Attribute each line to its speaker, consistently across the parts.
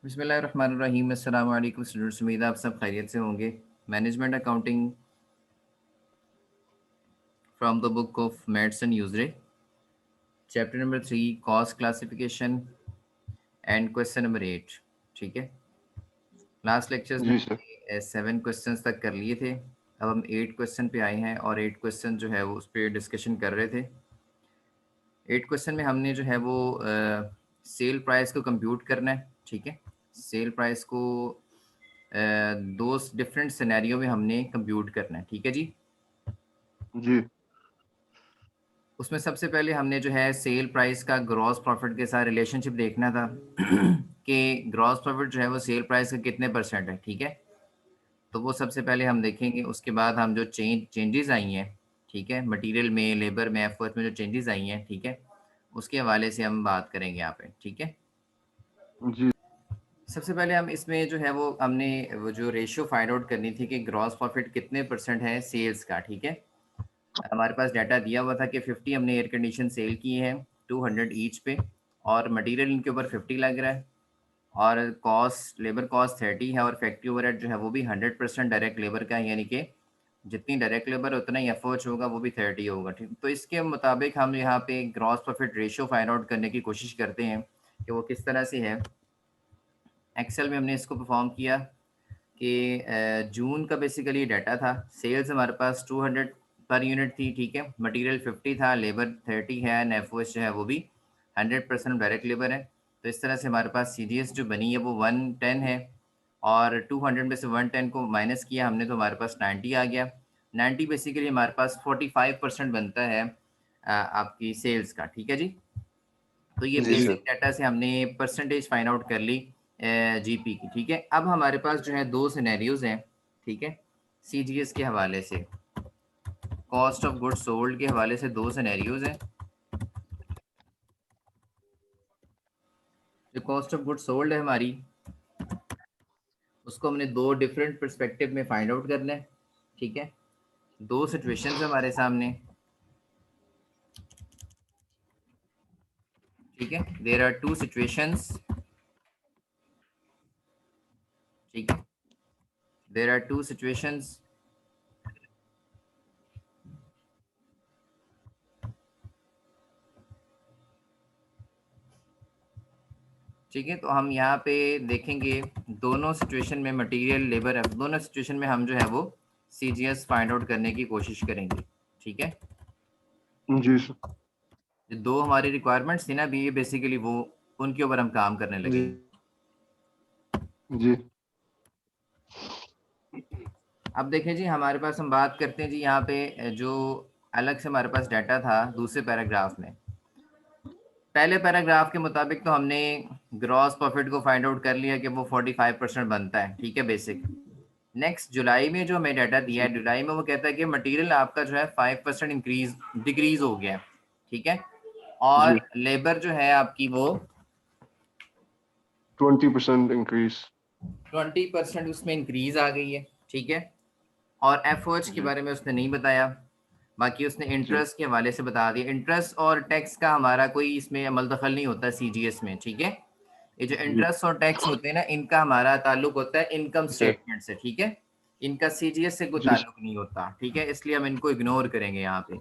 Speaker 1: बिस्मिल्लाहिर्रहमानिर्रहीम। अस्सलाम वालेकुम स्टूडेंट्स, उम्मीद है आप सब खैरियत से होंगे। Management accounting from the book of Matz and Usry, chapter number 3, cost classification and question number 8। ठीक है, लास्ट लेक्चर्स में
Speaker 2: जी सर।
Speaker 1: हमने 7 क्वेश्चंस तक कर लिए थे। अब हम 8 क्वेश्चन पे आए हैं और 8 क्वेश्चन जो है वो उस पर डिस्कशन कर रहे थे। 8 क्वेश्चन में हमने जो है वो सेल प्राइस को कंप्यूट करना है। ठीक है, सेल प्राइस को दो डिफरेंट सिनेरियो में हमने कंप्यूट करना है। ठीक है जी,
Speaker 2: जी
Speaker 1: उसमें सबसे पहले हमने जो है सेल प्राइस का ग्रॉस प्रॉफिट के साथ रिलेशनशिप देखना था कि ग्रॉस प्रॉफिट जो है वो सेल प्राइस का कितने परसेंट है। ठीक है, तो वो सबसे पहले हम देखेंगे। उसके बाद हम जो चेंजेस आई हैं, ठीक है, मटेरियल में, लेबर में, एफर्ट में जो चेंजेस आई हैं, ठीक है, उसके हवाले से हम बात करेंगे यहाँ पे। ठीक है,
Speaker 2: जी
Speaker 1: सबसे पहले हम इसमें जो है वो हमने वो जो रेशियो फाइंड आउट करनी थी कि ग्रॉस प्रॉफिट कितने परसेंट है सेल्स का। ठीक है, हमारे पास डाटा दिया हुआ था कि 50 हमने एयर कंडीशन सेल किए हैं 200 ईच पे, और मटेरियल इनके ऊपर 50 लग रहा है, और कॉस्ट, लेबर कॉस्ट 30 है, और फैक्ट्री ओवरहेड जो है वो भी 100% डायरेक्ट लेबर का है, यानी कि जितनी डायरेक्ट लेबर उतना ही एफर्ट होगा वो भी 30 होगा। ठीक, तो इसके मुताबिक हम यहाँ पे gross profit ratio find out करने की कोशिश करते हैं कि वो किस तरह से है। एक्सेल में हमने इसको परफॉर्म किया कि जून का बेसिकली डाटा था। सेल्स हमारे पास 200 पर यूनिट थी। ठीक है, मटेरियल 50 था, लेबर 30 है, नेफोस जो है वो भी 100% डायरेक्ट लेबर है। तो इस तरह से हमारे पास CGS जो बनी है वो 110 है, और 200 में से 110 को माइनस किया हमने तो हमारे पास 90 आ गया। 90 बेसिकली हमारे पास 45% बनता है आपकी सेल्स का। ठीक है जी, तो ये
Speaker 2: जी सर।
Speaker 1: बेसिक डाटा से हमने परसेंटेज फाइंड आउट कर ली जीपी की। ठीक है, अब हमारे पास जो है दो सिनेरियोज हैं। ठीक है, CGS के हवाले से, कॉस्ट ऑफ गुड्स सोल्ड के हवाले से दो सिनेरियोज हैं। जो कॉस्ट ऑफ गुड्स सोल्ड है हमारी, उसको हमने दो डिफरेंट पर्सपेक्टिव में फाइंड आउट करना है। ठीक है, दो सिचुएशंस हमारे सामने। ठीक है, देयर आर टू सिचुएशंस। ठीक है, देयर आर टू सिचुएशंस। ठीक है, तो हम यहाँ पे देखेंगे दोनों सिचुएशन में मटेरियल, लेबर है, दोनों सिचुएशन में हम जो है वो CGS फाइंड आउट करने की कोशिश करेंगे। ठीक है,
Speaker 2: जी सर।
Speaker 1: जो दो हमारी रिक्वायरमेंट्स थी ना अभी, ये बेसिकली वो उनके ऊपर हम काम करने
Speaker 2: जी
Speaker 1: लगे।
Speaker 2: जी
Speaker 1: अब देखें जी, हमारे पास हम बात करते हैं जी यहाँ पे जो अलग से हमारे पास डाटा था दूसरे पैराग्राफ में। पहले पैराग्राफ के मुताबिक तो हमने ग्रॉस प्रॉफिट को फाइंड आउट कर लिया कि वो 45% बनता है। ठीक है, बेसिक। नेक्स्ट जुलाई में जो हमें डाटा दिया है, जुलाई में वो कहता है कि मटेरियल आपका जो है 5% इंक्रीज डिक्रीज हो गया है। ठीक है,
Speaker 2: जी
Speaker 1: और लेबर जो है आपकी वो
Speaker 2: 20% इंक्रीज।
Speaker 1: 20% उसमें इंक्रीज आ गई है। ठीक है, और एफर्ट्स के
Speaker 2: जी
Speaker 1: बारे में उसने नहीं बताया। बाकी उसने
Speaker 2: जी
Speaker 1: इंटरेस्ट के हवाले से बता दिया। इंटरेस्ट और टैक्स का हमारा कोई इसमें अमल दखल नहीं होता CGS में। ठीक है, ये जो
Speaker 2: जी
Speaker 1: इंटरेस्ट और टैक्स होते हैं ना, इनका हमारा ताल्लुक होता है इनकम
Speaker 2: सर।
Speaker 1: स्टेटमेंट से। ठीक है, इनका CGS से कोई
Speaker 2: जी सर।
Speaker 1: ताल्लुक नहीं होता। ठीक है, इसलिए हम इनको इग्नोर करेंगे यहाँ पे।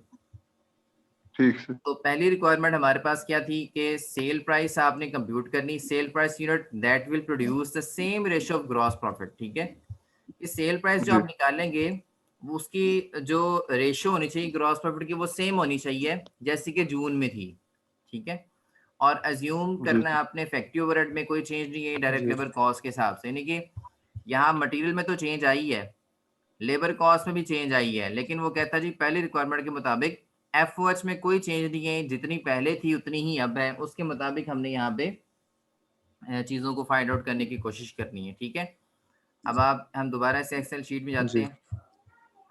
Speaker 2: ठीक सर।
Speaker 1: तो पहली रिक्वायरमेंट हमारे पास क्या थी कि सेल प्राइस आपने कंप्यूट करनी, sale price unit that will produce the same ratio of gross profit. ठीक है, इस सेल प्राइस जो
Speaker 2: जी
Speaker 1: आप निकालेंगे वो उसकी जो रेशियो होनी चाहिए ग्रॉस प्रॉफिट की वो सेम होनी चाहिए जैसी कि जून में थी। ठीक है, और अज्यूम
Speaker 2: जी
Speaker 1: करना है आपने फैक्ट्री ओवरहेड में कोई चेंज नहीं है डायरेक्ट
Speaker 2: जी
Speaker 1: लेबर कॉस्ट के हिसाब से, यानी कि यहाँ मटेरियल में तो चेंज आई है, लेबर कॉस्ट में भी चेंज आई है, लेकिन वो कहता है जी पहली रिक्वायरमेंट के मुताबिक एफ में कोई चेंज नहीं है, जितनी पहले थी उतनी ही अब है। उसके मुताबिक हमने यहाँ पे चीज़ों को फाइंड आउट करने की कोशिश करनी है। ठीक है, अब आप हम दोबारा से एक्सेल शीट में जाते
Speaker 2: जी
Speaker 1: हैं।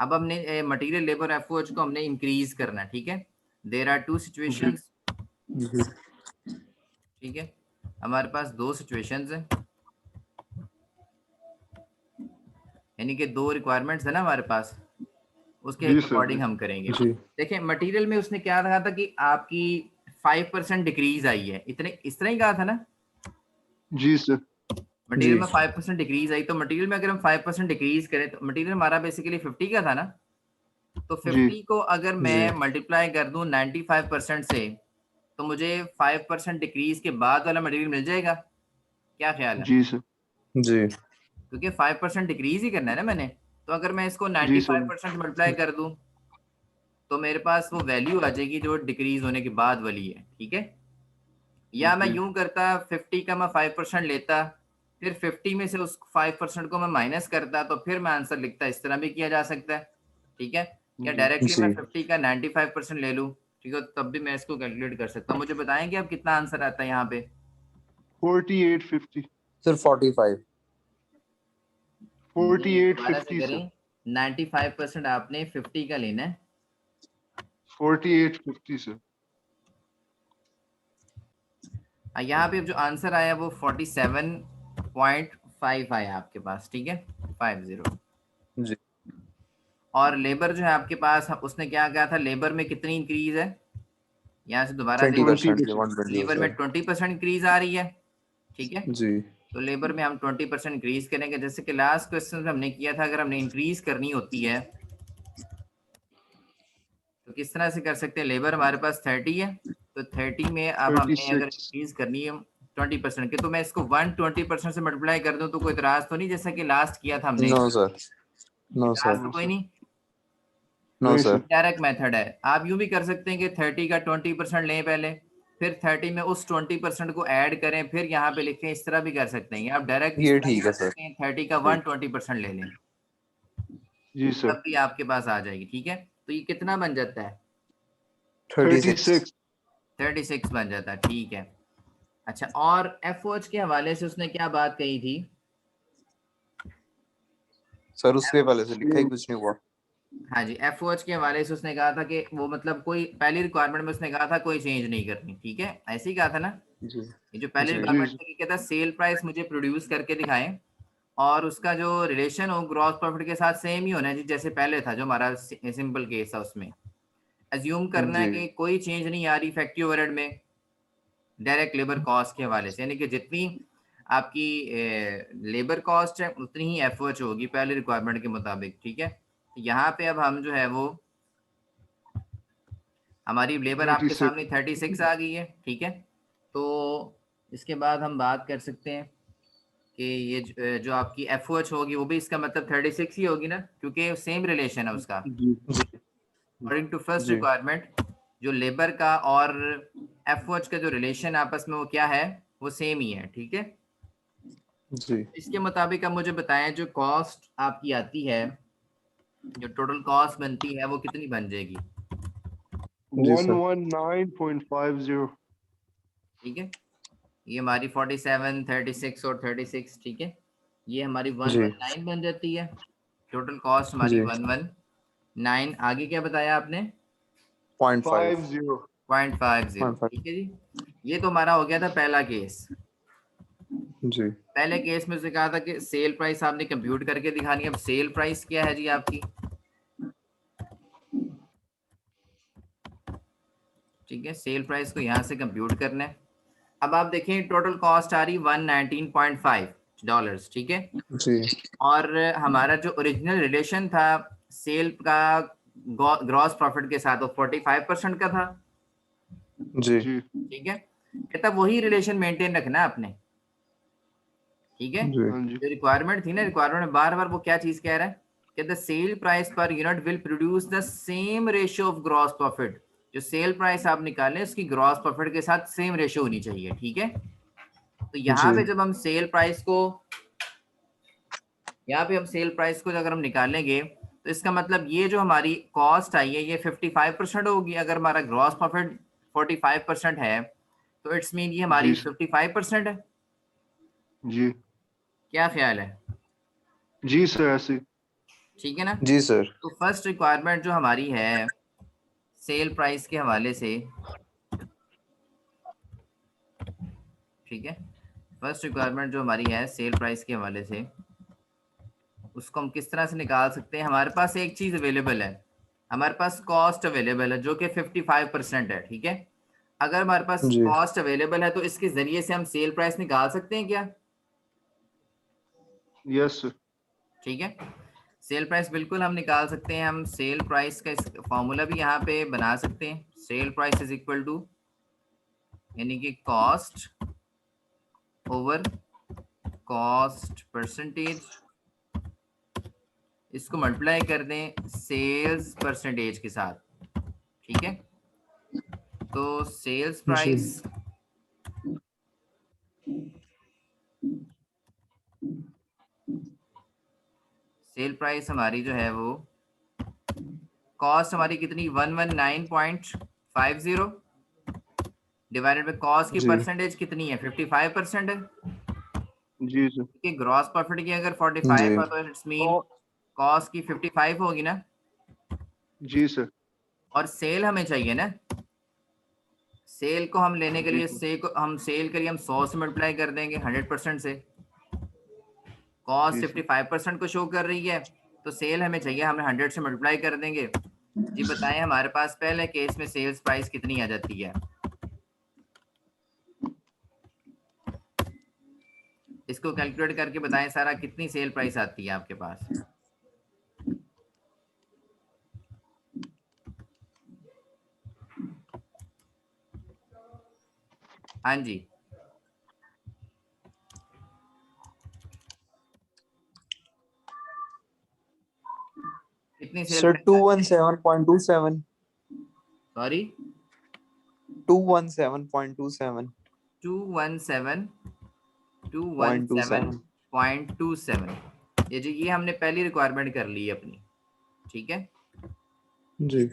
Speaker 1: अब हमने मटेरियल, लेबर, एफओएच को हमने इंक्रीज करना है। ठीक है, देर आर टू
Speaker 2: जी
Speaker 1: सिचुएशंस।
Speaker 2: जी
Speaker 1: ठीक है, हमारे पास दो सिचुएशंस हैं, यानी कि दो रिक्वायरमेंट्स है ना हमारे पास, उसके
Speaker 2: जी सर।
Speaker 1: अकॉर्डिंग हम करेंगे।
Speaker 2: जी
Speaker 1: देखिए, मटेरियल में उसने क्या कहा था कि आपकी 5% डिक्रीज आई है, इतने इस तरह ही कहा था ना।
Speaker 2: जी सर।
Speaker 1: मटेरियल में 5% डिक्रीज आई, तो मटेरियल में अगर हम 5% डिक्रीज करें तो मटेरियल हमारा बेसिकली 50 का था ना, तो 50 को अगर मैं मल्टीप्लाई कर दूं 95% से, तो मुझे 5% डिक्रीज के बाद वाला मटेरियल मिल जाएगा। क्या ख्याल है?
Speaker 2: जी सर।
Speaker 3: जी
Speaker 1: क्योंकि 5% डिक्रीज ही करना है ना मैंने, तो अगर मैं इसको
Speaker 2: जी सर।
Speaker 1: 95% मल्टीप्लाई कर दूं तो मेरे पास वो वैल्यू आ जाएगी जो डिक्रीज होने के बाद वाली है, ठीक है। या मैं
Speaker 2: जी
Speaker 1: यूं करता, 50 का मैं 5% लेता, फिर 50 में से उस 5% को मैं माइनस करता, तो फिर मैं आंसर लिखता। इस तरह भी किया जा सकता है, ठीक है। या
Speaker 2: जी
Speaker 1: डायरेक्टली मैं
Speaker 3: जी
Speaker 1: 50 का 95% ले लूं, ठीक है, तब भी मैं इसको कैलकुलेट कर सकता हूँ। मुझे बताएं कि अब कितना आंसर आता है यहाँ पे?
Speaker 2: 4850।
Speaker 3: सर 45।
Speaker 1: दोबारा से
Speaker 2: 4850 सर।
Speaker 1: करें, 95% आपने 50 का लेना है।
Speaker 2: 4850 सर।
Speaker 1: यहाँ पे जो आंसर आया वो 47.5 आया आपके पास, ठीक है, 50।
Speaker 3: जी
Speaker 1: और लेबर जो है आपके पास, उसने क्या कहा था, लेबर में कितनी इंक्रीज है? यहाँ से दोबारा देखें,
Speaker 3: 20%।
Speaker 2: 20%।
Speaker 3: 120
Speaker 1: लेबर में
Speaker 3: सर।
Speaker 1: 20% इंक्रीज आ रही है, ठीक है।
Speaker 3: जी
Speaker 1: तो लेबर में हम 20% इंक्रीज करेंगे, जैसे कि लास्ट क्वेश्चन में हमने किया था। अगर हमने इंक्रीज करनी होती है तो किस तरह से कर सकते हैं? लेबर हमारे पास 30 है, तो 30 में अब हमने अगर
Speaker 2: 36।
Speaker 1: इंक्रीज करनी है 20% की, तो मैं इसको 120% से मल्टीप्लाई कर दूं तो कोई इतराज तो नहीं, जैसा कि लास्ट किया था हमने?
Speaker 3: No sir. नो
Speaker 1: इतराज
Speaker 3: सर।
Speaker 1: तो
Speaker 2: नो
Speaker 1: कोई
Speaker 2: सर।
Speaker 1: नहीं।
Speaker 3: नो
Speaker 2: नहीं
Speaker 3: सर।
Speaker 2: सर।
Speaker 1: डायरेक्ट मेथड है। आप यूं भी कर सकते हैं कि 30 का 20% लें पहले, फिर 30 में उस 20% को ऐड करें, फिर यहाँ पे लिखें। इस तरह भी कर सकते हैं, आप डायरेक्ट इस
Speaker 3: ये
Speaker 1: तरह भी
Speaker 3: ठीक है
Speaker 1: कर
Speaker 3: सर।
Speaker 1: सकते हैं, 30 का
Speaker 3: ठीक।
Speaker 1: 120% ले लें,
Speaker 2: जी सर।
Speaker 1: तब भी आपके पास आ जाएगी, ठीक है। तो ये कितना बन जाता है?
Speaker 3: 36।
Speaker 2: 36।
Speaker 1: 36 बन जाता है, ठीक है। अच्छा, और एफओएच के हवाले से उसने क्या बात कही थी?
Speaker 3: सर उसके वाले से लिखा ही कुछ नहीं हुआ।
Speaker 1: हाँ जी, एफओएच के हवाले से उसने कहा था कि वो मतलब कोई पहली रिक्वायरमेंट में उसने कहा था कोई चेंज नहीं करनी, ठीक है, ऐसे ही कहा था ना।
Speaker 3: जी
Speaker 1: ये जो पहली
Speaker 3: जी
Speaker 1: रिक्वायरमेंट
Speaker 2: जी
Speaker 1: थी कि कहता सेल प्राइस मुझे प्रोड्यूस करके दिखाएं, और उसका जो रिलेशन हो ग्रॉस प्रॉफिट के साथ सेम ही होना है जी, जैसे पहले था जो हमारा सिंपल केस था। उसमें अज्यूम करना है
Speaker 3: जी
Speaker 1: कि कोई चेंज नहीं आ रही फैक्ट्री ओवरहेड में डायरेक्ट लेबर कॉस्ट के हवाले से, यानी कि जितनी आपकी लेबर कॉस्ट है उतनी ही एफओएच होगी पहले रिक्वायरमेंट के मुताबिक, ठीक है। यहाँ पे अब हम जो है वो, हमारी लेबर आपके
Speaker 2: 36।
Speaker 1: सामने 36 आ गई है, ठीक है। तो इसके बाद हम बात कर सकते हैं कि ये जो आपकी एफओएच होगी वो भी इसका मतलब 36 ही होगी ना, क्योंकि सेम रिलेशन है उसका।
Speaker 2: जी
Speaker 1: अकॉर्डिंग टू फर्स्ट
Speaker 2: जी
Speaker 1: रिक्वायरमेंट, जो लेबर का और एफओएच का जो रिलेशन आपस में वो क्या है, वो सेम ही है, ठीक है।
Speaker 3: जी
Speaker 1: इसके मुताबिक अब मुझे बताएं, जो कॉस्ट आपकी आती है, जो टोटल कॉस्ट बनती है, वो कितनी बन जाएगी?
Speaker 3: जी सर।
Speaker 2: 119.50।
Speaker 1: ठीक है, ये हमारी 47, 36 और 36, ठीक है। ये हमारी
Speaker 3: जी
Speaker 1: 119 बन जाती है। टोटल कॉस्ट हमारी
Speaker 3: जी
Speaker 1: 119। आगे क्या बताया आपने?
Speaker 3: 0.5।
Speaker 2: 50।
Speaker 1: 0.50,
Speaker 3: 0.5।
Speaker 1: ठीक है जी। ये तो हमारा हो गया था पहला केस।
Speaker 3: जी
Speaker 1: पहले केस में उसने कहा था कि सेल प्राइस आपने कंप्यूट करके दिखानी है। अब सेल प्राइस क्या है जी आपकी? ठीक है, सेल प्राइस को यहाँ से कंप्यूट करना है। अब आप देखें, टोटल कॉस्ट आ रही $119.5, ठीक है।
Speaker 3: जी
Speaker 1: और हमारा जो ओरिजिनल रिलेशन था सेल का ग्रॉस प्रॉफिट के साथ, वो 45% का था,
Speaker 3: जी
Speaker 2: जी
Speaker 1: ठीक है। कहता वही रिलेशन मेंटेन रखना है आपने, ठीक है।
Speaker 3: जी
Speaker 2: हाँ जी।
Speaker 1: जो रिक्वायरमेंट थी ना, रिक्वायरमेंट में बार बार वो क्या चीज कह रहा है कि the sale price per unit will produce the same ratio of gross profit. जो सेल प्राइस आप निकालें उसकी ग्रॉस प्रॉफिट के साथ सेम रेशियो होनी चाहिए, ठीक है। तो यहाँ
Speaker 3: जी
Speaker 1: पे जब हम सेल प्राइस को, यहाँ पे हम सेल प्राइस को अगर हम निकालेंगे, तो इसका मतलब ये जो हमारी कॉस्ट आई है ये 55% होगी। अगर हमारा ग्रॉस प्रॉफिट 45% है, तो इट्स मीन ये
Speaker 2: जी
Speaker 1: हमारी
Speaker 2: सर।
Speaker 1: 55% है।
Speaker 2: जी
Speaker 1: क्या ख्याल है?
Speaker 2: जी सर ऐसे।
Speaker 1: ठीक है ना।
Speaker 3: जी सर।
Speaker 1: तो फर्स्ट रिक्वायरमेंट जो हमारी है सेल प्राइस के हवाले से, ठीक है, फर्स्ट रिक्वायरमेंट जो हमारी है सेल प्राइस के हवाले से, उसको हम किस तरह से निकाल सकते हैं? हमारे पास एक चीज अवेलेबल है, हमारे पास कॉस्ट अवेलेबल है जो कि 55% है, ठीक है। अगर हमारे पास
Speaker 3: जी
Speaker 1: कॉस्ट अवेलेबल है तो इसके जरिए से हम सेल प्राइस निकाल सकते हैं क्या?
Speaker 2: Yes, sir.
Speaker 1: ठीक है। सेल प्राइस बिल्कुल हम निकाल सकते हैं, हम सेल प्राइस का फॉर्मूला भी यहाँ पे बना सकते हैं। Sale price is equal to यानी कि कॉस्ट ओवर कॉस्ट परसेंटेज, इसको मल्टीप्लाई कर दें सेल्स परसेंटेज के साथ, ठीक है। तो सेल्स प्राइस सेल प्राइस हमारी जो है वो कॉस्ट हमारी कितनी 119.50 डिवाइडेड बाय कॉस्ट की
Speaker 3: जी।
Speaker 1: परसेंटेज कितनी है 55% है।
Speaker 2: जी सर।
Speaker 1: कि ग्रॉस प्रॉफिट की अगर 45
Speaker 3: जी।
Speaker 1: है तो इट्स मीन कॉस्ट की 55 होगी ना।
Speaker 2: जी सर।
Speaker 1: और सेल हमें चाहिए ना, सेल को हम लेने के
Speaker 2: जी
Speaker 1: लिए
Speaker 2: सर।
Speaker 1: हम सेल के लिए हम 100 से मल्टीप्लाई कर देंगे 100% से। कॉस्ट
Speaker 2: जी सर।
Speaker 1: 55% को शो कर रही है तो सेल हमें चाहिए, हमें 100 से मल्टीप्लाई कर देंगे। जी बताएं हमारे पास पहले केस में सेल्स प्राइस कितनी आ जाती है। इसको कैलकुलेट करके बताएं सारा, कितनी सेल प्राइस आती है आपके पास। हाँ जी, कितनी सेल
Speaker 3: सर
Speaker 1: प्राइस आती है?
Speaker 3: 217.27।
Speaker 1: सॉरी
Speaker 3: 217.27।
Speaker 1: 217.27 ये जी, ये हमने पहली रिक्वायरमेंट कर ली है अपनी, ठीक है।
Speaker 3: जी।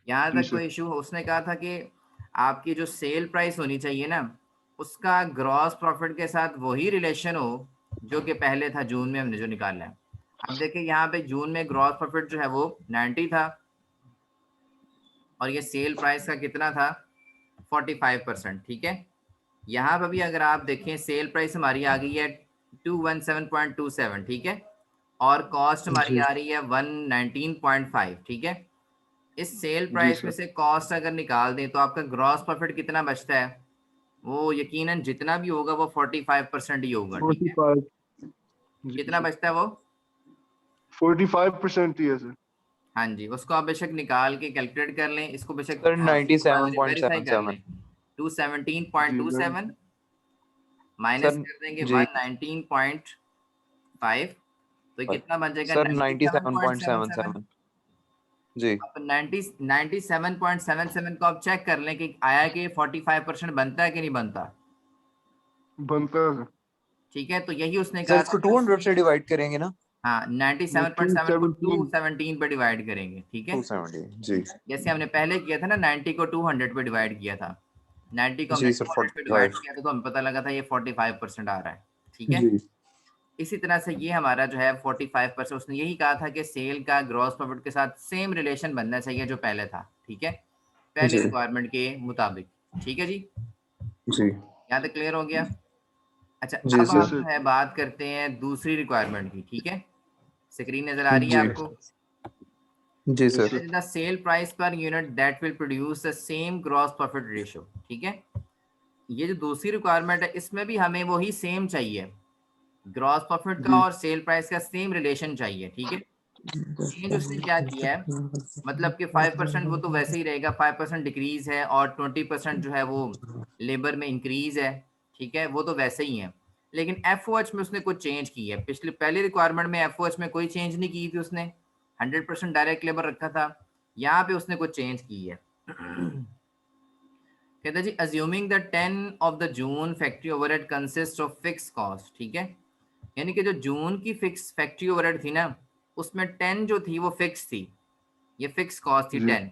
Speaker 1: यहाँ
Speaker 2: जी
Speaker 1: तक
Speaker 2: सर।
Speaker 1: कोई इशू हो, उसने कहा था कि आपकी जो सेल प्राइस होनी चाहिए ना, उसका ग्रॉस प्रॉफिट के साथ वही रिलेशन हो जो कि पहले था जून में हमने जो निकाला है। अब देखिए यहाँ पे जून में ग्रॉस प्रॉफिट जो है वो 90 था और ये सेल प्राइस का कितना था 45%, ठीक है। यहाँ पर भी अगर आप देखें सेल प्राइस हमारी आ गई है 217.27, ठीक है, और कॉस्ट हमारी
Speaker 3: जी।
Speaker 1: आ रही है 119.5, ठीक है। इस सेल
Speaker 2: जी
Speaker 1: प्राइस में
Speaker 2: सर।
Speaker 1: से कॉस्ट अगर निकाल दें तो आपका ग्रॉस प्रॉफिट कितना बचता है, वो यकीनन जितना भी होगा वो 45% ही होगा, ठीक है।
Speaker 2: 45। जी
Speaker 1: कितना
Speaker 2: सर।
Speaker 1: बचता है वो,
Speaker 2: 45% ही है सर।
Speaker 1: हाँ जी, उसको आप बेशक निकाल के कैलकुलेट कर लें, इसको बेशक
Speaker 3: सर
Speaker 1: वेरीफाई कर लें।
Speaker 3: 97.77।
Speaker 2: जी
Speaker 1: 217.27 माइनस
Speaker 3: सर
Speaker 1: कर देंगे
Speaker 3: जी।
Speaker 1: 119.5, तो ये कितना बन जाएगा
Speaker 3: सर
Speaker 1: 97.77।
Speaker 3: 97.77। जी।
Speaker 1: आप 97.77 को आप चेक कर लें कि आया कि 45% बनता है कि नहीं बनता,
Speaker 2: बनता है सर।
Speaker 1: ठीक है। तो यही उसने
Speaker 3: सर
Speaker 1: कहा था
Speaker 3: इसको
Speaker 1: कि
Speaker 3: 200 से डिवाइड करेंगे ना।
Speaker 1: हाँ 97.7 को
Speaker 2: 217।
Speaker 1: 217 पे डिवाइड करेंगे, ठीक है।
Speaker 3: 270। जी।
Speaker 1: जैसे हमने पहले किया था ना, 90 को 200 पे डिवाइड किया था, 90 को हमने
Speaker 3: जी सर
Speaker 1: 200 पे डिवाइड
Speaker 3: 45।
Speaker 1: किया था तो हमें पता लगा था ये 45% आ रहा है, ठीक है।
Speaker 3: जी।
Speaker 1: इसी तरह से ये हमारा जो है 45%, उसने यही कहा था कि सेल का ग्रॉस प्रॉफिट के साथ सेम रिलेशन बनना चाहिए जो पहले था, ठीक है, पहली
Speaker 3: जी।
Speaker 1: रिक्वायरमेंट के मुताबिक, ठीक है जी।
Speaker 3: जी।
Speaker 1: यहाँ तक क्लियर हो गया। अच्छा
Speaker 3: जी
Speaker 1: अब
Speaker 2: जी
Speaker 3: सर।
Speaker 1: हम जो
Speaker 2: सर।
Speaker 1: है बात करते हैं दूसरी रिक्वायरमेंट की, ठीक है। स्क्रीन नजर आ रही है
Speaker 3: जी।
Speaker 1: आपको।
Speaker 3: जी
Speaker 2: yes
Speaker 3: sir.
Speaker 2: Sir.
Speaker 1: The sale price per unit that will produce the same gross profit ratio, ठीक है। ये जो दूसरी रिक्वायरमेंट है इसमें भी हमें वही सेम चाहिए, ग्रॉस प्रॉफिट का
Speaker 2: जी।
Speaker 1: और सेल प्राइस का सेम रिलेशन चाहिए, ठीक है। चेंज उसने क्या किया है, मतलब कि 5% वो तो वैसे ही रहेगा, 5% डिक्रीज है और 20% जो है वो लेबर में इंक्रीज है, ठीक है, वो तो वैसे ही है। लेकिन एफओएच में उसने कुछ चेंज की है, पिछले पहली रिक्वायरमेंट में एफओएच में कोई चेंज नहीं की थी उसने, 100% डायरेक्ट लेबर रखा था। यहाँ पे उसने कुछ चेंज की है। कहता जी assuming the 10 of the June factory overhead consist of fix cost, ठीक है, यानी कि जो जून की फिक्स फैक्ट्री ओवरहेड थी ना, उसमें 10 जो थी वो फिक्स थी, ये फिक्स कॉस्ट थी
Speaker 2: जी
Speaker 1: 10,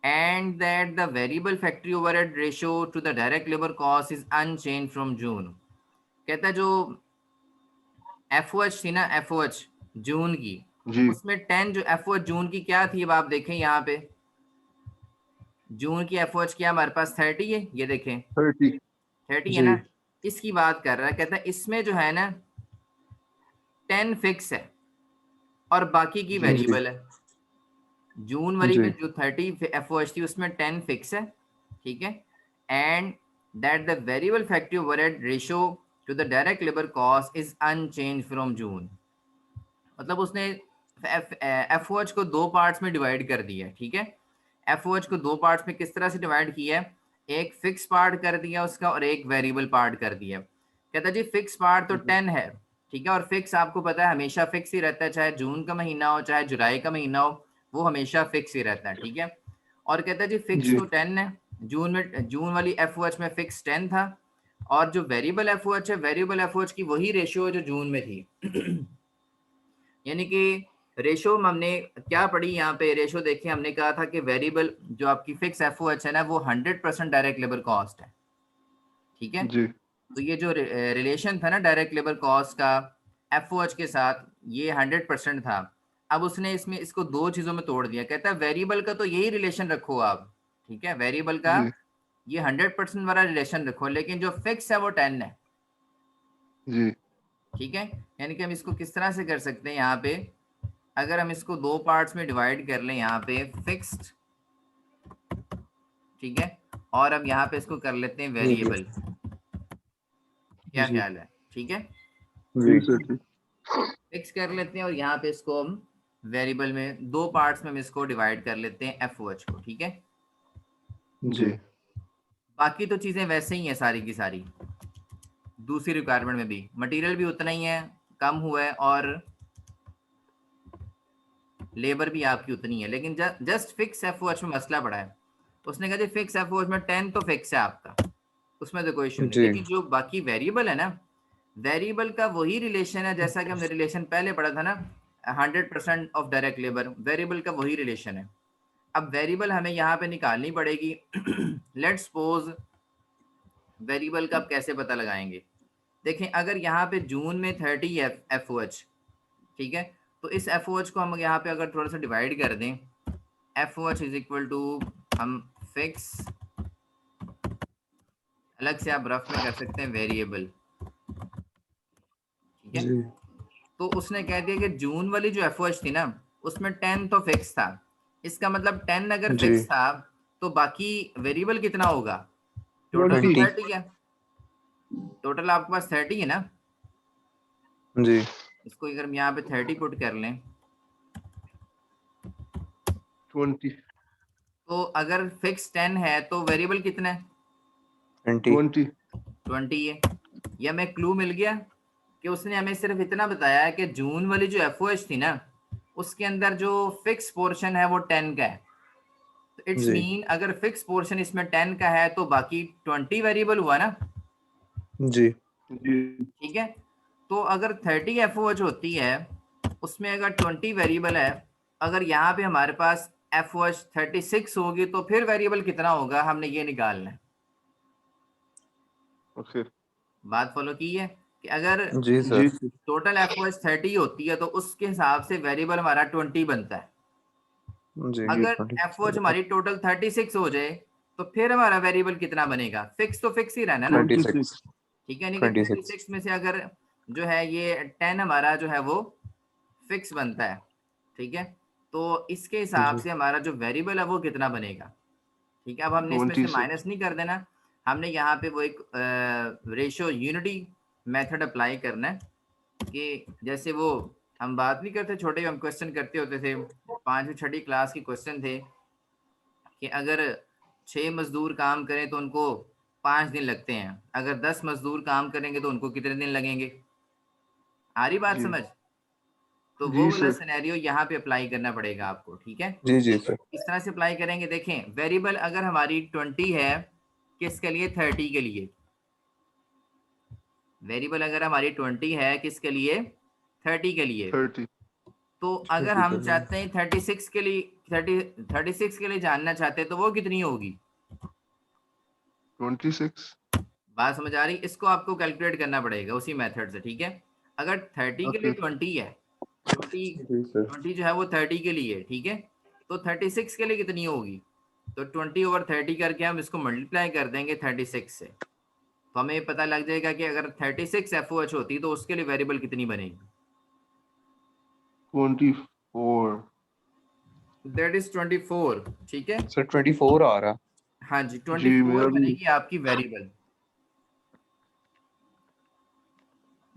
Speaker 1: and that the variable factory overhead ratio to the direct labour cost is unchange from June. कहता है जो एफओएच थी ना, एफओएच जून की,
Speaker 2: जी
Speaker 1: उसमें 10 जो एफओएच जून की क्या थी, अब आप देखें यहाँ पे जून की एफओएच क्या हमारे पास 30 है, ये देखें
Speaker 2: 30।
Speaker 1: 30 है
Speaker 3: जी।
Speaker 1: ना, इसकी बात कर रहा है। कहता है इसमें जो है ना 10 फिक्स है और बाकी की
Speaker 2: जी
Speaker 3: जी।
Speaker 1: वेरिएबल है। जून वाली
Speaker 3: जी।
Speaker 1: में जो 30 एफओएच थी उसमें 10 फिक्स है, ठीक है, and that the variable factory overhead ratio to the direct labor cost is unchanged from June. मतलब उसने FOH को दो पार्ट्स में डिवाइड कर दिया है, ठीक है। FOH को दो पार्ट्स में किस तरह से डिवाइड किया है, एक फिक्स पार्ट कर दिया उसका और एक वेरिएबल पार्ट कर दिया। कहता जी फिक्स पार्ट तो 10 है, ठीक है, और फिक्स आपको पता है हमेशा फिक्स ही रहता है, चाहे जून का महीना हो चाहे जुलाई का महीना हो, वो हमेशा फिक्स ही रहता है, ठीक है। और कहता है जी फिक्स
Speaker 2: जी
Speaker 1: तो 10 है, जून वाली FOH में फिक्स 10 था, और जो वेरिएबल FOH है, वेरिएबल FOH की वही रेशियो है जो जून में थी। यानी कि रेशो हमने क्या पढ़ी यहाँ पे, रेशो देखिए हमने कहा था कि वेरिएबल जो आपकी फिक्स FOH है ना वो 100% डायरेक्ट लेबर कॉस्ट है, ठीक है।
Speaker 2: जी
Speaker 1: तो ये जो रिलेशन था ना डायरेक्ट लेबर कॉस्ट का FOH के साथ, ये 100% था। अब उसने इसमें इसको दो चीजों में तोड़ दिया, कहता है वेरिएबल का तो यही रिलेशन रखो आप, ठीक है, वेरिएबल का
Speaker 2: जी
Speaker 1: ये 100% वाला रिलेशन रखो, लेकिन जो फिक्स है वो 10 है,
Speaker 2: जी
Speaker 1: ठीक है। यानी कि हम इसको किस तरह से कर सकते हैं यहाँ पे, अगर हम इसको दो पार्ट्स में डिवाइड कर लें, यहाँ पे फिक्स्ड, ठीक है, और अब यहाँ पे इसको कर लेते हैं वेरिएबल, क्या
Speaker 3: जी
Speaker 1: ख्याल है, ठीक है,
Speaker 2: जी
Speaker 3: जी
Speaker 2: सर जी
Speaker 1: फिक्स कर लेते हैं और यहाँ पे इसको हम वेरिएबल में दो पार्ट्स में हम इसको डिवाइड कर लेते हैं FOH को, ठीक है।
Speaker 2: जी
Speaker 1: बाकी तो चीजें वैसे ही हैं सारी की सारी, दूसरी रिक्वायरमेंट में भी मटेरियल भी उतना ही है, कम हुआ है, और लेबर भी आपकी उतनी है, लेकिन जस्ट फिक्स FOH में मसला पड़ा है। उसने कहा जी फिक्स FOH में 10 तो फिक्स है आपका, उसमें तो कोई इशू नहीं,
Speaker 3: जी
Speaker 1: लेकिन जो बाकी वेरिएबल है ना, वेरिएबल का वही रिलेशन है जैसा कि हमने रिलेशन पहले पढ़ा था ना, 100% ऑफ डायरेक्ट लेबर, वेरिएबल का वही रिलेशन है। अब वेरिएबल हमें यहाँ पे निकालनी पड़ेगी। लेट्स सपोज वेरिएबल का आप कैसे पता लगाएंगे, देखें अगर यहाँ पे जून में 30 है FOH, ठीक है, तो इस FOH को हम यहाँ पे अगर थोड़ा सा डिवाइड कर दें, FOH इज इक्वल टू, हम फिक्स, अलग से आप रफ में कर सकते हैं वेरिएबल, ठीक है।
Speaker 3: जी
Speaker 1: तो उसने कह दिया कि जून वाली जो FOH थी ना उसमें 10 तो फिक्स था, इसका मतलब 10 अगर
Speaker 3: जी
Speaker 1: फिक्स था तो बाकी वेरिएबल कितना होगा, टोटल
Speaker 2: 20
Speaker 1: 30 है, टोटल आपके पास 30 है ना।
Speaker 3: जी
Speaker 1: इसको अगर हम यहाँ पे 30 पुट कर लें,
Speaker 2: 20
Speaker 1: तो अगर फिक्स 10 है तो वेरिएबल कितना है,
Speaker 3: 20
Speaker 1: 20 है। ये हमें क्लू मिल गया कि उसने हमें सिर्फ इतना बताया है कि जून वाली जो FOH थी ना उसके अंदर जो फिक्स पोर्शन है वो 10 का है, तो इट्स
Speaker 3: जी
Speaker 1: मीन अगर फिक्स पोर्शन इसमें 10 का है तो बाकी 20 वेरिएबल हुआ ना,
Speaker 3: जी
Speaker 2: जी
Speaker 1: ठीक है। तो अगर 30 FOH होती है उसमें अगर 20 वेरिएबल है, अगर यहाँ पे हमारे पास FOH 36 होगी तो फिर वेरिएबल कितना होगा, हमने ये निकालना है।
Speaker 2: ओके
Speaker 1: बात फॉलो की है कि अगर
Speaker 3: जी
Speaker 2: जी
Speaker 3: सर
Speaker 1: टोटल FOH 30 होती है तो उसके हिसाब से वेरिएबल हमारा 20 बनता है।
Speaker 3: जी
Speaker 2: जी
Speaker 1: अगर
Speaker 3: 26
Speaker 1: FOH हमारी टोटल 36 हो जाए तो फिर हमारा वेरिएबल कितना बनेगा, फिक्स तो फिक्स ही रहना ना,
Speaker 3: 26
Speaker 1: ठीक है। नहीं कि
Speaker 3: 26
Speaker 1: 36 में से अगर जो है ये 10 हमारा जो है वो फिक्स बनता है, ठीक है, तो इसके हिसाब
Speaker 3: जी
Speaker 1: से हमारा जो वेरिएबल है वो कितना बनेगा, ठीक है। अब हमने इसमें से
Speaker 2: 26
Speaker 1: माइनस नहीं कर देना, हमने यहाँ पे वो एक रेशियो यूनिटी मेथड अप्लाई करना है, कि जैसे वो हम बात नहीं करते छोटे, हम क्वेश्चन करते होते थे, 5वीं 6वीं क्लास के क्वेश्चन थे कि अगर 6 मजदूर काम करें तो उनको 5 दिन लगते हैं, अगर 10 मजदूर काम करेंगे तो उनको कितने दिन लगेंगे, आ रही बात
Speaker 2: जी
Speaker 1: समझ। तो वो
Speaker 2: जी
Speaker 1: वाला
Speaker 2: सर
Speaker 1: सिनेरियो यहाँ पे अप्लाई करना पड़ेगा आपको, ठीक है।
Speaker 3: जी सर
Speaker 1: इस तरह से अप्लाई करेंगे, देखें वेरिएबल अगर हमारी 20 है, किसके लिए, 30 के लिए, वेरिएबल अगर हमारी 20 है किसके लिए, 30 के लिए,
Speaker 2: 30
Speaker 1: तो अगर
Speaker 3: 30
Speaker 1: हम
Speaker 3: कर
Speaker 1: चाहते हैं 36 के लिए, 36 के लिए जानना चाहते हैं तो वो कितनी होगी,
Speaker 2: 26
Speaker 1: बात समझ आ रही, इसको आपको कैलकुलेट करना पड़ेगा उसी मेथड से, ठीक है। अगर 30 के लिए
Speaker 2: ओके
Speaker 1: 20 है, 20
Speaker 3: जी सर
Speaker 1: 20 जो है वो 30 के लिए है, ठीक है, तो 36 के लिए कितनी होगी, तो 20/30 करके हम इसको मल्टीप्लाई कर देंगे 36 से, तो हमें पता लग जाएगा कि अगर 36 FOH होती तो उसके लिए वेरिएबल कितनी बनेगी,
Speaker 2: 24
Speaker 1: दैट इज 24, ठीक है।
Speaker 3: सर 24 आ रहा
Speaker 1: हाँ जी,
Speaker 2: जी
Speaker 1: 24
Speaker 2: मेरा भी
Speaker 1: बनेगी आपकी वेरिएबल।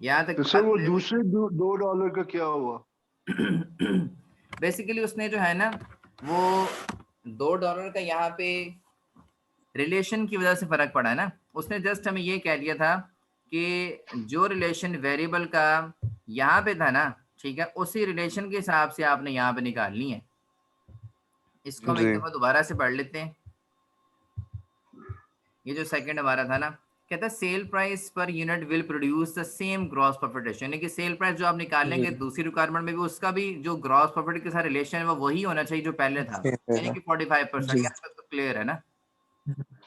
Speaker 1: यहाँ तक
Speaker 2: तो सर वो
Speaker 1: बात
Speaker 2: दूसरे $2 का क्या हुआ?
Speaker 1: बेसिकली उसने जो है ना वो $2 का यहाँ पे रिलेशन की वजह से फर्क पड़ा है ना, उसने जस्ट हमें ये कह दिया था कि जो रिलेशन वेरिएबल का यहाँ पे था ना, ठीक है, उसी रिलेशन के हिसाब से आपने यहाँ पे निकालनी है। इसको हम एक
Speaker 3: जी
Speaker 1: दफा दोबारा से पढ़ लेते हैं। ये जो सेकंड हमारा था ना, कहता है cell price per unit will produce the same gross profit ratio, यानी कि सेल प्राइस जो आप निकालेंगे
Speaker 3: जी
Speaker 1: दूसरी रिक्वायरमेंट में भी उसका भी जो ग्रॉस प्रॉफिट के साथ रिलेशन है वो वही होना चाहिए जो पहले था,
Speaker 3: सेम है
Speaker 1: यानी
Speaker 3: ना।
Speaker 1: कि 45%।
Speaker 3: जी
Speaker 1: यहाँ तक तो क्लियर है ना।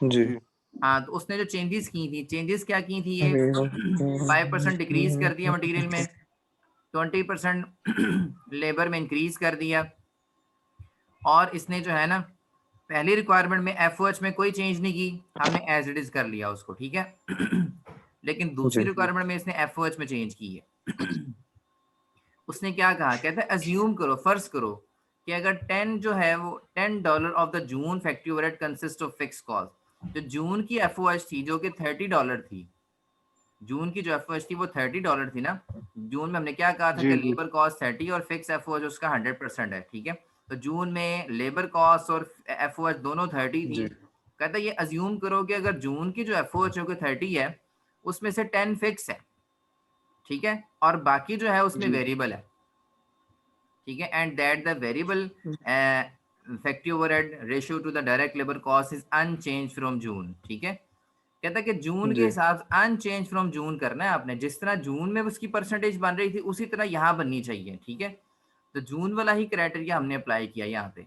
Speaker 3: जी
Speaker 2: जी
Speaker 1: हाँ, तो उसने जो चेंजेस की थी, चेंजेस क्या की थी, ये 5% डिक्रीज कर दिया मटेरियल में, 20% लेबर में इंक्रीज कर दिया, और इसने जो है ना पहली रिक्वायरमेंट में एफओएच में कोई चेंज नहीं की, हमने एज इट इज कर लिया उसको, ठीक है। लेकिन दूसरी
Speaker 3: जी
Speaker 1: रिक्वायरमेंट में इसने एफओएच में चेंज की है। उसने क्या कहा, कहता है अज्यूम करो, फर्ज करो कि अगर 10 जो है वो $10 of the June factory overhead consist of fix cost, जो जून की एफओएच थी जो कि $30 थी, जून की जो एफओएच थी वो $30 थी ना। जून में हमने क्या कहा था कि
Speaker 2: जी जी
Speaker 1: लेबर कॉस्ट 30 और फिक्स एफओएच उसका 100% है, ठीक है। तो जून में लेबर कॉस्ट और एफओएच दोनों 30 थी।
Speaker 3: जी
Speaker 1: कहता है ये अज्यूम करो कि अगर जून की जो एफओएच है 30 है, उसमें से 10 फिक्स है, ठीक है, और बाकी जो है उसमें
Speaker 2: जी
Speaker 1: वेरिएबल है, ठीक है, and that the variable factory overhead ratio to the direct labour cost is unchange from June, ठीक है। कहता है कि जून के
Speaker 3: जी
Speaker 1: हिसाब से अनचेंज फ्रॉम जून करना है आपने, जिस तरह जून में उसकी परसेंटेज बन रही थी उसी तरह यहाँ बननी चाहिए, ठीक है। तो जून वाला ही क्राइटेरिया हमने अप्लाई किया यहाँ पे।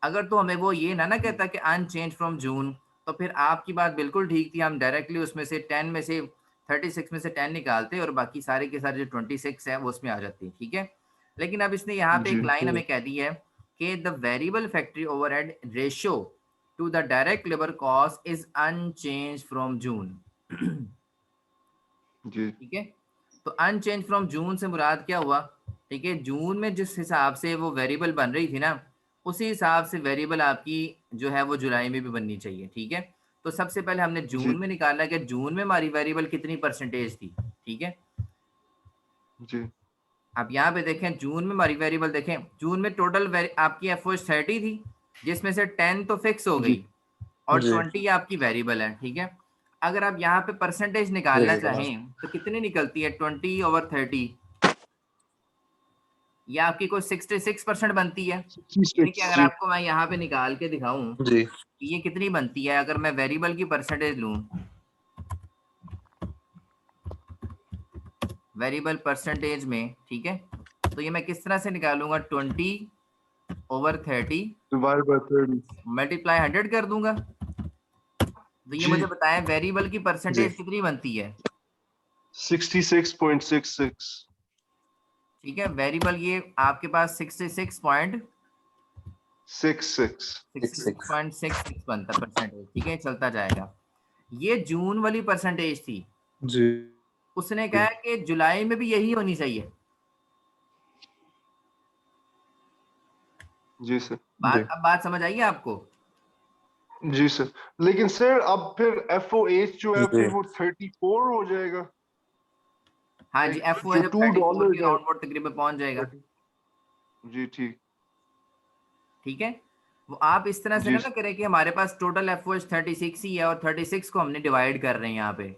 Speaker 1: अगर तो हमें वो ये ना कहता कि अनचेंज फ्रॉम जून, तो फिर आपकी बात बिल्कुल ठीक थी, हम डायरेक्टली उसमें से 10 में से 36 में से 10 निकालते और बाकी सारे के सारे जो 26 है वो उसमें आ जाती, ठीक है। लेकिन अब इसने यहाँ पे
Speaker 2: जी
Speaker 1: एक लाइन हमें कह दी है कि the variable factory overhead ratio to the direct labour cost is unchange from June.
Speaker 2: जी
Speaker 1: ठीक है, तो अनचेंज फ्रॉम जून से मुराद क्या हुआ, ठीक है, जून में जिस हिसाब से वो वेरिएबल बन रही थी ना, उसी हिसाब से वेरिएबल आपकी जो है वो जुलाई में भी बननी चाहिए, ठीक है। तो सबसे पहले हमने
Speaker 2: जी
Speaker 1: जून में निकाला कि जून में हमारी वेरिएबल कितनी परसेंटेज थी, ठीक है।
Speaker 2: जी
Speaker 1: अब यहाँ पे देखें जून में हमारी वेरिएबल देखें, जून में टोटल आपकी एफओएच 30 थी, जिसमें से 10 तो फिक्स हो
Speaker 2: जी
Speaker 1: गई और
Speaker 3: जी
Speaker 1: 20 आपकी वेरिएबल है, ठीक है। अगर आप यहाँ पे परसेंटेज निकालना
Speaker 3: वेरिएबल है।
Speaker 1: चाहें तो कितनी निकलती है, 20/30, या आपकी कोई 66% बनती है। यानी कि
Speaker 2: 66
Speaker 1: अगर
Speaker 2: जी
Speaker 1: आपको मैं यहाँ पे निकाल के दिखाऊं
Speaker 3: जी
Speaker 1: कि ये कितनी बनती है, अगर मैं वेरिएबल की परसेंटेज लूं, वेरिएबल परसेंटेज में, ठीक है, तो ये मैं किस तरह से निकालूंगा, 20/30
Speaker 2: divided by 30
Speaker 1: मल्टीप्लाई 100 कर दूंगा। तो ये
Speaker 2: जी
Speaker 1: मुझे बताएं वेरिएबल की
Speaker 3: जी
Speaker 1: परसेंटेज कितनी बनती है,
Speaker 2: 66.66
Speaker 1: ठीक है। वेरिएबल ये आपके पास
Speaker 2: 66
Speaker 1: 66.66 बनता परसेंटेज, ठीक है, चलता जाएगा। ये जून वाली परसेंटेज थी,
Speaker 3: जी
Speaker 1: उसने कहा कि जुलाई में भी यही होनी चाहिए।
Speaker 2: जी सर
Speaker 3: जी
Speaker 1: अब बात समझ आई है आपको।
Speaker 2: जी सर लेकिन सर अब फिर FOH जो है
Speaker 3: जी
Speaker 2: फिर वो 34 हो जाएगा
Speaker 1: हाँ जी,
Speaker 2: लाइक
Speaker 1: एफ ओ
Speaker 2: जो
Speaker 1: जब 34
Speaker 2: $2
Speaker 1: के
Speaker 2: है
Speaker 1: राउंड अबाउट तकरीबन पहुंच जाएगा,
Speaker 2: 30 जी ठीक
Speaker 1: ठीक है। वो आप इस तरह से
Speaker 2: जी
Speaker 1: ना करें कि हमारे पास टोटल एफ 36 ही है और 36 को हमने डिवाइड कर रहे हैं यहाँ पे,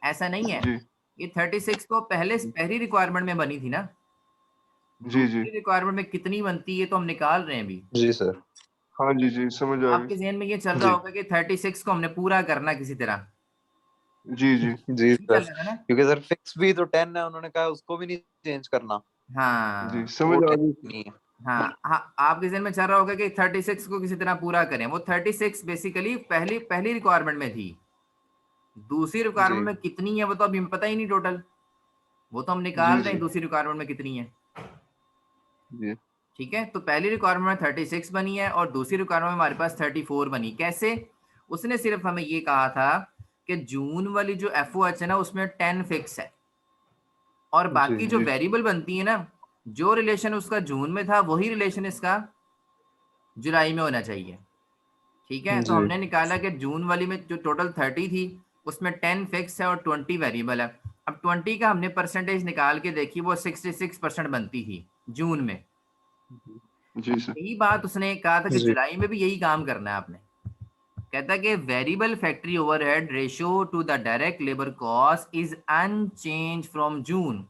Speaker 1: ऐसा नहीं है।
Speaker 2: जी
Speaker 1: ये 36 तो पहली रिक्वायरमेंट में बनी थी ना,
Speaker 2: जी जी
Speaker 1: दूसरी रिक्वायरमेंट में कितनी बनती है तो हम निकाल रहे हैं अभी।
Speaker 3: जी सर
Speaker 2: हाँ जी जी समझ आ
Speaker 1: आपके
Speaker 2: गई
Speaker 1: जहन में ये चल रहा
Speaker 3: जी
Speaker 1: होगा कि 36 को हमने पूरा करना किसी तरह,
Speaker 3: जी
Speaker 1: नहीं
Speaker 3: सर,
Speaker 1: चल रहा है ना।
Speaker 3: क्योंकि सर फिक्स भी तो 10 है, उन्होंने कहा उसको भी नहीं चेंज करना,
Speaker 2: जी
Speaker 1: हाँ
Speaker 3: वो
Speaker 2: समझ आ
Speaker 3: 10
Speaker 2: गई
Speaker 3: नहीं है।
Speaker 1: हाँ हाँ, आपके जहन में चल रहा होगा कि 36 को किसी तरह पूरा करें। वो 36 बेसिकली पहली पहली रिक्वायरमेंट में थी, दूसरी
Speaker 3: जी
Speaker 1: रिक्वायरमेंट में कितनी है वो तो अभी हमें पता ही नहीं टोटल, वो तो हम निकाल
Speaker 2: जी
Speaker 1: रहे हैं
Speaker 2: जी
Speaker 1: दूसरी रिक्वायरमेंट में कितनी है,
Speaker 2: जी
Speaker 1: ठीक है। तो पहली रिक्वायरमेंट में 36 बनी है और दूसरी रिक्वायरमेंट में हमारे पास 34 बनी। कैसे, उसने सिर्फ हमें ये कहा था कि जून वाली जो एफओएच है ना उसमें 10 फिक्स है और
Speaker 2: जी
Speaker 1: बाकी जो
Speaker 2: जी
Speaker 1: वेरिएबल बनती है ना, जो रिलेशन उसका जून में था वही रिलेशन इसका जुलाई में होना चाहिए, ठीक है। तो हमने निकाला कि जून वाली में जो टोटल 30 थी उसमें 10 फिक्स है और 20 वेरिएबल है। अब 20 का हमने परसेंटेज निकाल के देखी, वो 66% बनती थी जून में।
Speaker 2: जी सर।
Speaker 1: यही बात उसने कहा था कि
Speaker 3: जी
Speaker 1: जुलाई में भी यही काम करना है आपने। कहता है कि variable factory overhead ratio to the direct labour cost is unchange from June.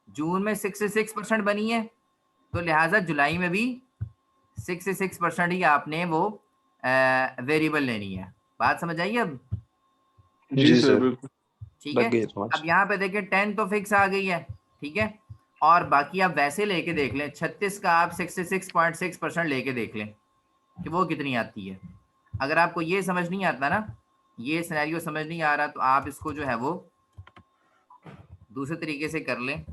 Speaker 1: जून में 66% बनी है, तो लिहाजा जुलाई में भी 66% ही आपने वो वेरिएबल लेनी है। बात समझ आई अब?
Speaker 2: जी
Speaker 3: जी
Speaker 2: सर
Speaker 3: सर,
Speaker 2: बिल्कुल।
Speaker 1: ठीक
Speaker 3: लग
Speaker 1: है।
Speaker 3: गई समझ।
Speaker 1: अब यहाँ पे देखें 10 तो फिक्स आ गई है, ठीक है। और बाकी आप वैसे लेके देख लें, 36 का आप 66.6% लेके देख लें कि वो कितनी आती है। अगर आपको ये समझ नहीं आता ना, ये सिनेरियो समझ नहीं आ रहा, तो आप इसको जो है वो दूसरे तरीके से कर लें।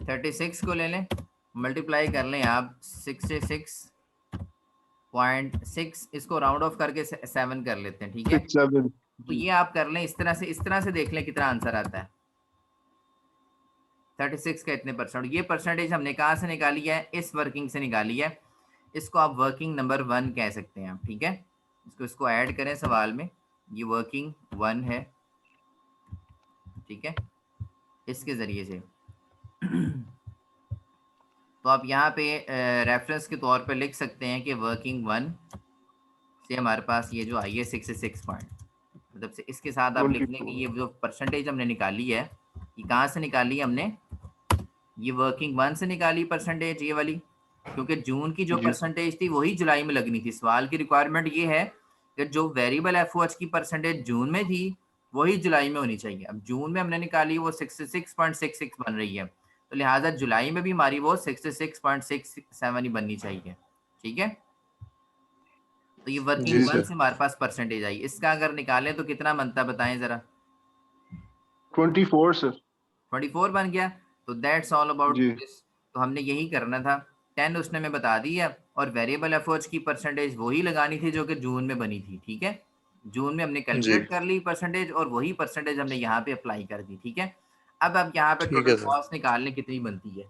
Speaker 1: 36 को ले लें, मल्टीप्लाई कर लें आप 66.6, इसको राउंड ऑफ करके 7 कर लेते हैं, ठीक है।
Speaker 2: 6 7
Speaker 1: तो
Speaker 2: जी।
Speaker 1: ये आप कर लें इस तरह से देख लें कितना आंसर आता है। 36 का इतने परसेंट, ये परसेंटेज हमने कहाँ से निकाली है? इस वर्किंग से निकाली है। इसको आप वर्किंग नंबर 1 कह सकते हैं आप, ठीक है। इसको ऐड करें सवाल में, ये वर्किंग 1 है, ठीक है, इसके जरिए से। तो आप यहाँ पे रेफरेंस के तौर पे लिख सकते हैं कि वर्किंग 1 से हमारे पास ये जो आई है 66 पॉइंट, मतलब से इसके साथ आप लिख लें कि
Speaker 2: 24
Speaker 1: ये जो परसेंटेज हमने निकाली है, ये कहाँ से निकाली है हमने? ये वर्किंग 1 से निकाली परसेंटेज, ये वाली, क्योंकि जून की जो
Speaker 2: जी सर।
Speaker 1: परसेंटेज थी वही जुलाई में लगनी थी। सवाल की रिक्वायरमेंट ये है कि जो वेरिएबल एफओएच की परसेंटेज जून में थी वही जुलाई में होनी चाहिए। अब जून में हमने निकाली, वो 66.66 बन रही है, तो लिहाजा जुलाई में भी हमारी वो 66.67 ही बननी चाहिए, ठीक है। तो ये
Speaker 3: जी
Speaker 1: वर्किंग 1
Speaker 3: सर।
Speaker 1: से हमारे पास परसेंटेज आई, इसका अगर निकालें तो कितना बनता है बताएं जरा?
Speaker 2: 24 सर।
Speaker 1: 24 बन गया। तो दैट्स ऑल अबाउट
Speaker 2: जी
Speaker 1: दिस। तो हमने यही करना था। 10 उसने में बता दी है, और वेरिएबल एफर्ट्स की परसेंटेज वही लगानी थी जो कि जून में बनी थी, ठीक है। जून में हमने
Speaker 3: जी
Speaker 1: कैलकुलेट कर ली परसेंटेज, और वही परसेंटेज हमने यहाँ पे अप्लाई कर दी, ठीक है। अब आप यहाँ पे
Speaker 3: ठीक
Speaker 1: टोटल
Speaker 3: है सर।
Speaker 1: कॉस्ट निकालने कितनी बनती है?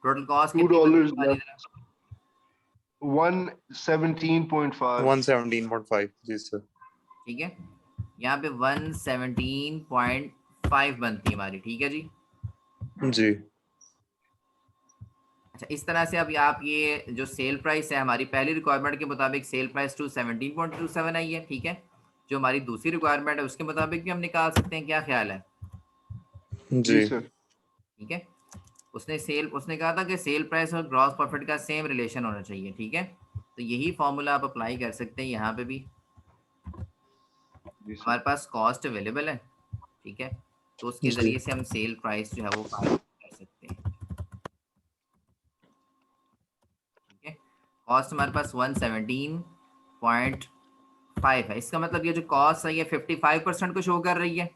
Speaker 1: टोटल कॉस्ट कितनी बनती
Speaker 2: $2
Speaker 1: है हमारी तरफ?
Speaker 2: 117.5।
Speaker 3: 117.5 जी सर।
Speaker 1: ठीक है, यहाँ पे 117.5 बनती है हमारी, ठीक है जी।
Speaker 3: जी
Speaker 1: अच्छा, इस तरह से अब आप ये जो सेल प्राइस है, हमारी पहली रिक्वायरमेंट के मुताबिक सेल प्राइस 217.27 आई है, ठीक है। जो हमारी दूसरी रिक्वायरमेंट है उसके मुताबिक भी हम निकाल सकते हैं, क्या ख्याल है?
Speaker 2: जी
Speaker 3: जी
Speaker 2: सर।
Speaker 1: ठीक है। उसने कहा था कि सेल प्राइस और ग्रॉस प्रॉफिट का सेम रिलेशन होना चाहिए, ठीक है। तो यही फॉर्मूला आप अप्लाई कर सकते हैं यहाँ पे भी।
Speaker 2: जी सर।
Speaker 1: हमारे पास कॉस्ट अवेलेबल है, ठीक है, तो उसके
Speaker 3: जी
Speaker 1: जरिए से हम सेल प्राइस जो है वो फाइंड कर सकते हैं, ठीक है। कॉस्ट हमारे पास 117.5 है, इसका मतलब ये जो कॉस्ट है ये 55% को शो कर रही है।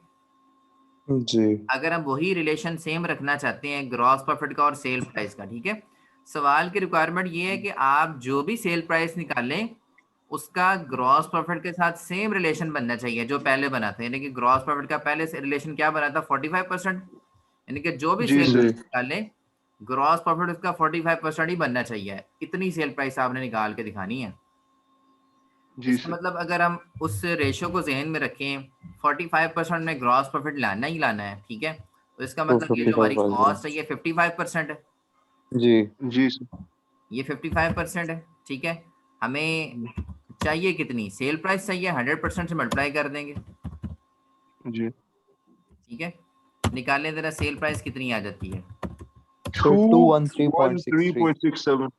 Speaker 3: जी
Speaker 1: अगर हम वही रिलेशन सेम रखना चाहते हैं ग्रॉस प्रॉफिट का और सेल प्राइस का, ठीक है, सवाल की रिक्वायरमेंट ये है कि आप जो भी सेल प्राइस निकालें उसका ग्रॉस प्रॉफिट के साथ सेम रिलेशन बनना चाहिए जो पहले बना था। यानी कि ग्रॉस प्रॉफिट का पहले से रिलेशन क्या बना था? 45%। यानी कि जो भी
Speaker 2: जी
Speaker 1: सेल
Speaker 2: सर।
Speaker 3: जी
Speaker 1: प्राइस निकालें, ग्रॉस प्रॉफिट उसका 45% ही बनना चाहिए। इतनी सेल प्राइस आपने निकाल के दिखानी है।
Speaker 2: जी
Speaker 1: इसका
Speaker 2: सर।
Speaker 1: मतलब अगर हम उस रेशियो को जहन में रखें, 45% में ग्रॉस प्रॉफिट लाना ही लाना है, ठीक है। तो इसका
Speaker 3: तो
Speaker 1: मतलब ये जो हमारी
Speaker 3: 55 आ
Speaker 1: कॉस्ट है
Speaker 3: जाएगा।
Speaker 1: ये 55% है,
Speaker 3: जी
Speaker 2: जी सर।
Speaker 1: ये 55% है, ठीक है। हमें चाहिए कितनी सेल प्राइस चाहिए? 100% से मल्टीप्लाई कर देंगे,
Speaker 2: जी।
Speaker 1: ठीक है। निकालें जरा सेल प्राइस कितनी आ जाती है?
Speaker 3: सर 213.63।
Speaker 2: 213.67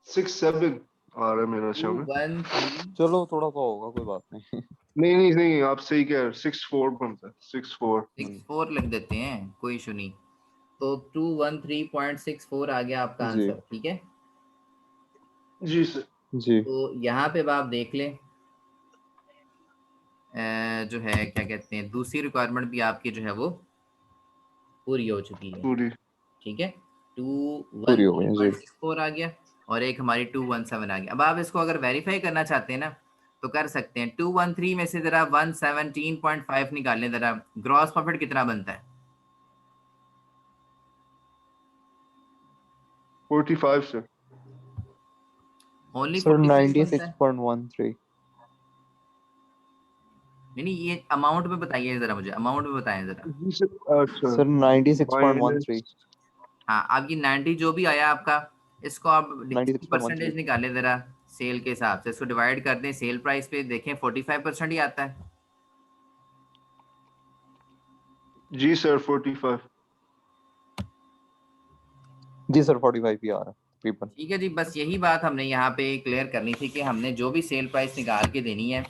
Speaker 2: 67 आ रहा है मेरा
Speaker 1: टू
Speaker 2: सामने।
Speaker 1: वन थ्री
Speaker 3: चलो थोड़ा सा होगा, कोई बात नहीं।
Speaker 2: नहीं नहीं नहीं, आप सही कह रहे हैं, 64 बनता है, 64।
Speaker 1: सिक्स फोर लिख देते हैं, कोई इशू नहीं। तो 213.64 आ गया आपका
Speaker 3: जी
Speaker 1: आंसर, ठीक है।
Speaker 2: जी सर।
Speaker 3: जी
Speaker 1: तो यहाँ पे आप देख लें, जो है क्या कहते हैं, दूसरी रिक्वायरमेंट भी आपकी जो है वो पूरी हो चुकी है,
Speaker 2: पूरी।
Speaker 1: ठीक है। टू वन
Speaker 3: पूरी हो
Speaker 1: थ्री
Speaker 3: गई जी।
Speaker 1: पॉइंट सिक्स फोर आ गया, और एक हमारी 217 आ गया। अब आप इसको अगर वेरीफाई करना चाहते हैं ना तो कर सकते हैं। 213 में से जरा 117.5 निकाल लें, जरा ग्रॉस प्रॉफिट कितना बनता है?
Speaker 2: 45 सर।
Speaker 1: ओनली
Speaker 3: सर
Speaker 1: 45 बनता है।
Speaker 3: 96.13।
Speaker 1: नहीं ये अमाउंट में बताइए जरा, मुझे अमाउंट में बताएं जरा।
Speaker 2: जी सर, अच्छा
Speaker 3: सर 96.13
Speaker 2: माइनस
Speaker 1: हाँ, आपकी 90 जो भी आया आपका, इसको आप इसकी
Speaker 3: 96.13
Speaker 1: परसेंटेज निकालें जरा सेल के हिसाब से, इसको डिवाइड कर दें सेल प्राइस पे, देखें 45% ही आता है।
Speaker 2: जी सर 45।
Speaker 3: जी सर 45 ही आ रहा है तकरीबन।
Speaker 1: ठीक है जी, बस यही बात हमने यहाँ पे क्लियर करनी थी कि हमने जो भी सेल प्राइस निकाल के देनी है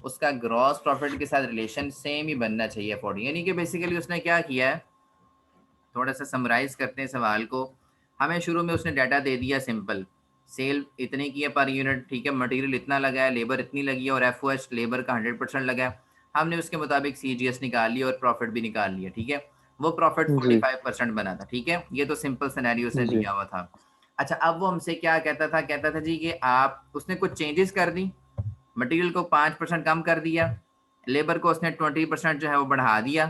Speaker 1: उसका ग्रॉस प्रॉफिट के साथ रिलेशन सेम ही बनना चाहिए 40, यानी कि बेसिकली उसने क्या किया है, थोड़ा सा समराइज करते हैं सवाल को। हमें शुरू में उसने डाटा दे दिया सिंपल, सेल इतने की है पर यूनिट, ठीक है, मटेरियल इतना लगा है, लेबर इतनी लगी है और एफओएच लेबर का 100% लगा है। हमने उसके मुताबिक सीजीएस निकाल लिया और प्रॉफिट भी निकाल लिया, ठीक है। वो प्रॉफिट
Speaker 3: जी
Speaker 1: 45% बना था, ठीक है, ये तो सिंपल सिनेरियो से
Speaker 3: जी
Speaker 1: दिया हुआ था। अच्छा, अब वो हमसे क्या कहता था, कहता था जी कि आप, उसने कुछ चेंजेस कर दी, मटेरियल को 5% कम कर दिया, लेबर को उसने 20% जो है वो बढ़ा दिया,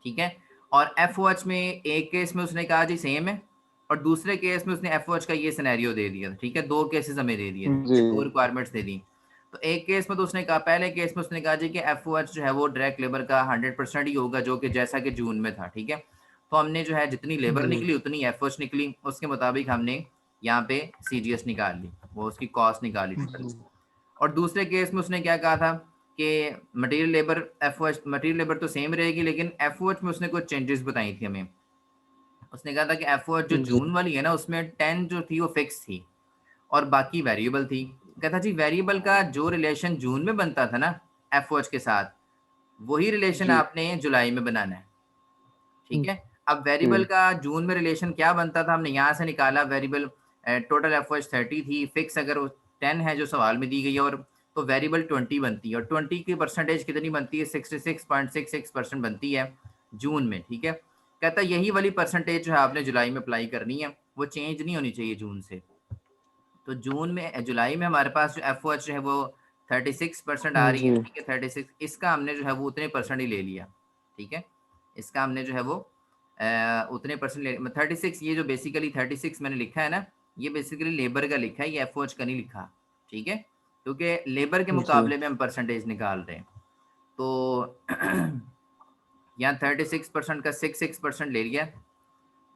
Speaker 1: ठीक है। और एफ में एक केस में उसने कहा जी सेम है, और दूसरे केस में उसने एफ का ये सिनेरियो दे दिया, ठीक है, दो केसेस हमें दे दिए,
Speaker 3: जी
Speaker 1: दो रिक्वायरमेंट्स दे दी। तो एक केस में तो उसने कहा, पहले केस में उसने कहा जी कि एफ जो है वो डायरेक्ट लेबर का 100% ही होगा, जो कि जैसा कि जून में था, ठीक है। तो हमने जो है जितनी लेबर
Speaker 2: जी
Speaker 1: निकली उतनी एफ निकली, उसके मुताबिक हमने यहाँ पे सीजीएस निकाल ली, वो उसकी कॉस्ट निकाली टोटल।
Speaker 2: जी
Speaker 1: और दूसरे केस में उसने क्या कहा था कि मटेरियल लेबर मटेरियल लेबर तो सेम रहेगी, लेकिन एफ में उसने कुछ चेंजेस बताई थी हमें। उसने कहा था कि एफ जो
Speaker 2: जी
Speaker 1: जून वाली है ना, उसमें 10 जो थी वो फिक्स थी और बाकी वेरिएबल थी। कहता जी वेरिएबल का जो रिलेशन जून में बनता था ना एफ के साथ, वही रिलेशन
Speaker 2: जी
Speaker 1: आपने जुलाई में बनाना है, ठीक है। अब
Speaker 2: जी
Speaker 1: वेरिएबल का जून में रिलेशन क्या बनता था, हमने यहाँ से निकाला, वेरिएबल टोटल एफ 30 थी, फिक्स अगर 10 है जो सवाल में दी गई है, और तो वेरिएबल 20 बनती है, और 20 की परसेंटेज कितनी बनती है, 66.66% बनती है जून में, ठीक है। कहता यही वाली परसेंटेज जो है आपने जुलाई में अप्लाई करनी है, वो चेंज नहीं होनी चाहिए जून से। तो जून में, जुलाई में हमारे पास जो एफ जो है वो 36% आ रही है,
Speaker 2: जी
Speaker 1: ठीक है, 36, इसका हमने जो है वो उतने परसेंट ही ले लिया, ठीक है। इसका हमने जो है वो उतने परसेंट ले 36, ये जो बेसिकली 36 मैंने लिखा है ना, ये बेसिकली लेबर का लिखा है, ये एफ का नहीं लिखा, ठीक है, क्योंकि लेबर के
Speaker 2: जी
Speaker 1: मुकाबले में हम परसेंटेज निकाल रहे हैं। तो यहाँ 36% का 6% ले लिया,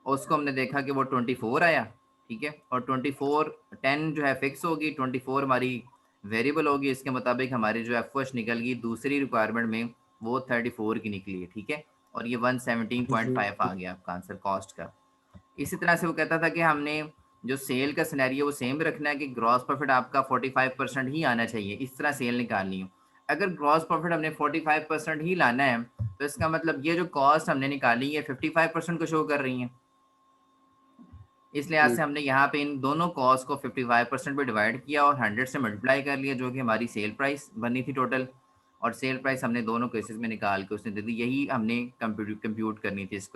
Speaker 1: और उसको हमने देखा कि वो 24 आया, ठीक है, और 24 10 जो है फिक्स होगी, 24 हमारी वेरिएबल होगी, इसके मुताबिक हमारी जो एफ निकल गई दूसरी रिक्वायरमेंट में, वो 34 की निकली है, ठीक है। और ये 117.5 आ गया आपका आंसर कॉस्ट का। इसी तरह से वो कहता था कि हमने जो सेल का सिनेरियो वो सेम रखना है कि ग्रॉस प्रॉफिट आपका 45% ही आना चाहिए, इस तरह सेल निकालनी हो। अगर ग्रॉस प्रॉफिट हमने 45% ही लाना है, तो इसका मतलब ये जो कॉस्ट हमने निकाली है 55% को शो कर रही है। इस लिहाज
Speaker 2: जी
Speaker 1: से हमने यहाँ पे इन दोनों कॉस्ट को 55% पे डिवाइड किया और 100 से मल्टीप्लाई कर लिया, जो कि हमारी सेल प्राइस बनी थी टोटल। और सेल प्राइस हमने दोनों केसेस में निकाल के उसने दे दी, यही हमने कंप्यूट करनी थी इसको।